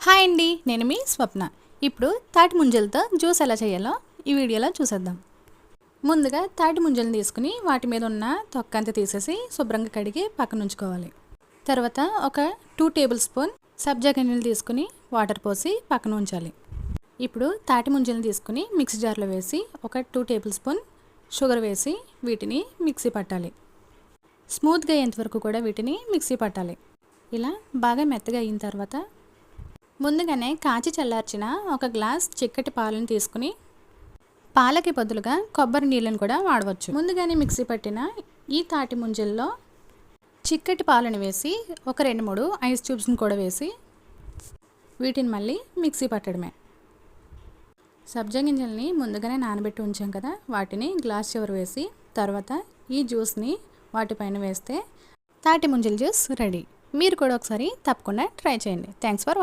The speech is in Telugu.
హాయ్ అండి, నేను మీ స్వప్న. ఇప్పుడు తాటి ముంజలతో జ్యూస్ ఎలా చేయాలో ఈ వీడియోలో చూసేద్దాం. ముందుగా తాటి ముంజలను తీసుకుని వాటి మీద ఉన్న తొక్క అంతా తీసేసి శుభ్రంగా కడిగి పక్కన ఉంచుకోవాలి. తర్వాత ఒక 2 టేబుల్ స్పూన్ సబ్జా గింజలు తీసుకుని వాటర్ పోసి పక్కన ఉంచాలి. ఇప్పుడు తాటి ముంజలను తీసుకుని మిక్సీ జార్లో వేసి ఒక 2 టేబుల్ స్పూన్ షుగర్ వేసి వీటిని మిక్సీ పట్టాలి. స్మూత్గా అయ్యేంతవరకు కూడా వీటిని మిక్సీ పట్టాలి. ఇలా బాగా మెత్తగా అయిన తర్వాత ముందుగానే కాచి చల్లార్చిన ఒక గ్లాస్ చిక్కటి పాలను తీసుకుని పాలకి బదులుగా కొబ్బరి నీళ్ళని కూడా వాడవచ్చు. ముందుగానే మిక్సీ పట్టిన ఈ తాటి ముంజల్లో చిక్కటి పాలను వేసి ఒక 2-3 ఐస్ క్యూబ్స్ని కూడా వేసి వీటిని మళ్ళీ మిక్సీ పట్టడమే. సబ్జా గింజల్ని ముందుగానే నానబెట్టి ఉంచాం కదా, వాటిని గ్లాస్ చివర వేసి తర్వాత ఈ జ్యూస్ని వాటిపైన వేస్తే తాటి ముంజల జ్యూస్ రెడీ. మీరు కూడా ఒకసారి తప్పకుండా ట్రై చేయండి. Thanks for